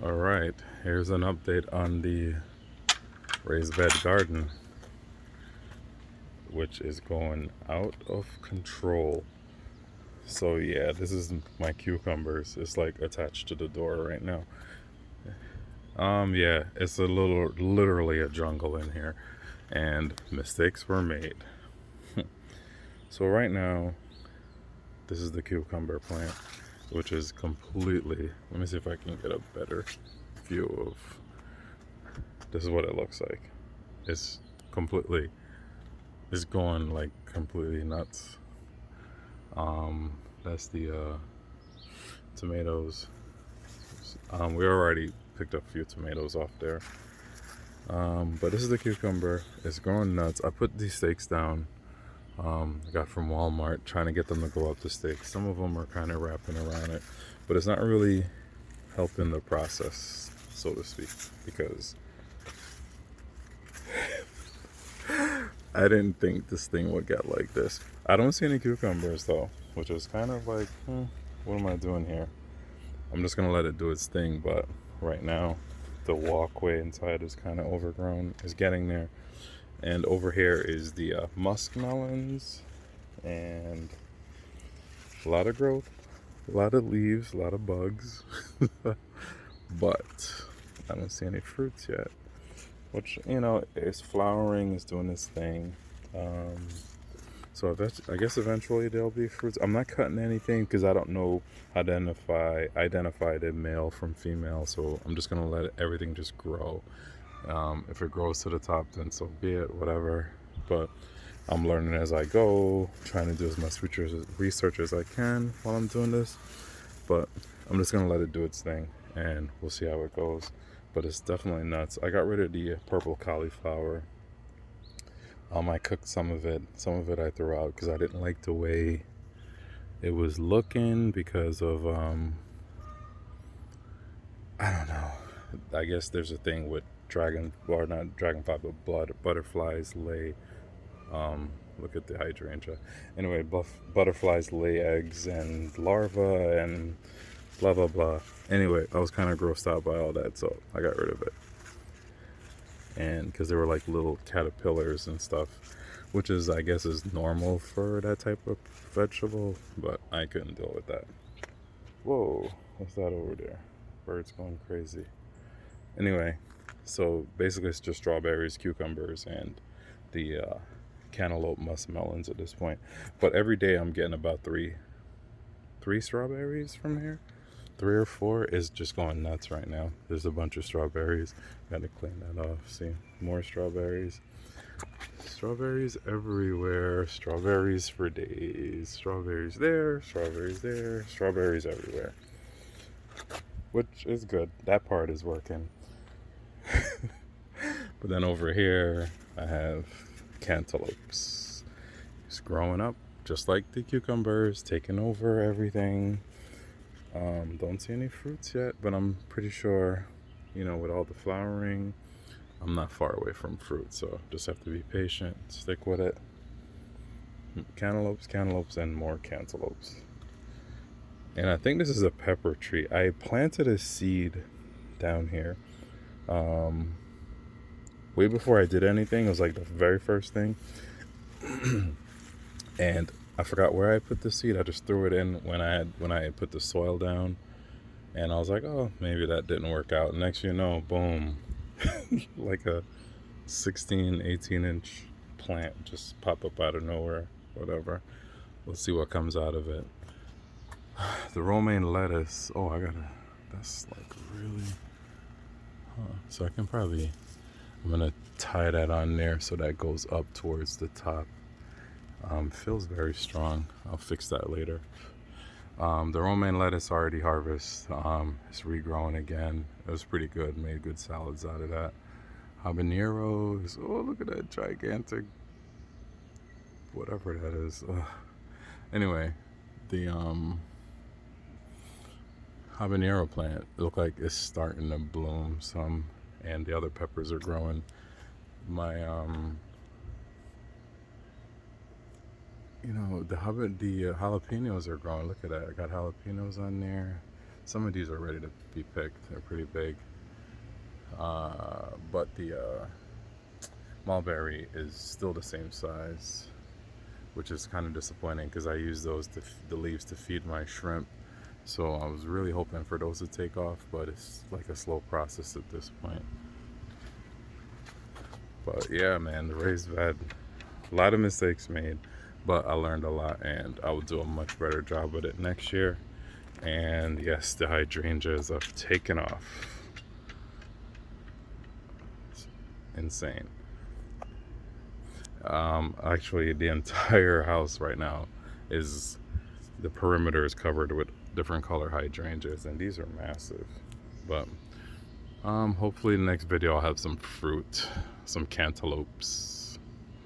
All right, here's an update on the raised bed garden, which is going out of control. So yeah, this is my cucumbers. It's like attached to the door right now. Yeah, it's a little, literally a jungle in here, and mistakes were made. So right now, this is the cucumber plant, which is completely. Let me see if I can get a better view of. This is what it looks like. It's completely. It's going like completely nuts. That's the tomatoes. We already picked up a few tomatoes off there. But this is the cucumber. It's growing nuts. I put these stakes down. I got from Walmart, trying to get them to go up the stakes. Some of them are kind of wrapping around it, but it's not really helping the process, so to speak, because I didn't think this thing would get like this. I don't see any cucumbers though, which is kind of like, what am I doing here? I'm just gonna let it do its thing, but right now, the walkway inside is kind of overgrown. It's getting there, and over here is the muskmelons, and a lot of growth, a lot of leaves, a lot of bugs, but I don't see any fruits yet. Which is flowering, is doing its thing. Um, so I guess eventually there'll be fruits. I'm not cutting anything because I don't know how to identify the male from female. So I'm just gonna let everything just grow. If it grows to the top, then so be it. Whatever. But I'm learning as I go, trying to do as much research as I can while I'm doing this. But I'm just gonna let it do its thing, and we'll see how it goes. But it's definitely nuts. I got rid of the purple cauliflower. I cooked some of it. Some of it I threw out because I didn't like the way it was looking because of I don't know. I guess there's a thing with or not dragonfly, but butterflies lay. Um, Look at the hydrangea. Anyway, butterflies lay eggs and larvae and blah blah blah. Anyway, I was kind of grossed out by all that, so I got rid of it. And because they were like little caterpillars and stuff, which is I guess is normal for that type of vegetable, but I couldn't deal with that. Whoa, what's that over there? Birds going crazy. Anyway, so basically it's just strawberries, cucumbers, and the cantaloupe muskmelons at this point. But every day I'm getting about three strawberries from here. Three or four is just going nuts right now. There's a bunch of strawberries. Got to clean that off. See, more strawberries. Strawberries everywhere. Strawberries for days. Strawberries there. Strawberries there. Strawberries everywhere. Which is good. That part is working. But then over here, I have cantaloupes. It's growing up just like the cucumbers, taking over everything. Don't see any fruits yet, but I'm pretty sure, with all the flowering, I'm not far away from fruit. So just have to be patient, stick with it. Cantaloupes, and more cantaloupes. And I think this is a pepper tree. I planted a seed down here. Um, Way before I did anything. It was like the very first thing. And I forgot where I put the seed. I just threw it in when I had put the soil down. And I was like, oh, maybe that didn't work out. Next you know, boom. Like a 16, 18-inch plant just pop up out of nowhere. Whatever. Let's see what comes out of it. The romaine lettuce. Oh, that's like really. So I can probably. I'm going to tie that on there so that goes up towards the top. Feels very strong. I'll fix that later. The romaine lettuce already harvested. It's regrowing again. It was pretty good. Made good salads out of that. Habaneros. Oh, look at that gigantic, whatever that is. Ugh. Anyway, the habanero plant look like it's starting to bloom some, and the other peppers are growing. My the jalapenos are growing. Look at that. I got jalapenos on there. Some of these are ready to be picked. They're pretty big. But the mulberry is still the same size, which is kind of disappointing because I use those the leaves to feed my shrimp. So I was really hoping for those to take off, but it's like a slow process at this point. But yeah, man, the raised bed, a lot of mistakes made, but I learned a lot, and I will do a much better job with it next year. And yes, the hydrangeas have taken off. It's insane. Actually, the entire house right now is, the perimeter is covered with different color hydrangeas, and these are massive. But hopefully the next video I'll have some fruit, some cantaloupes.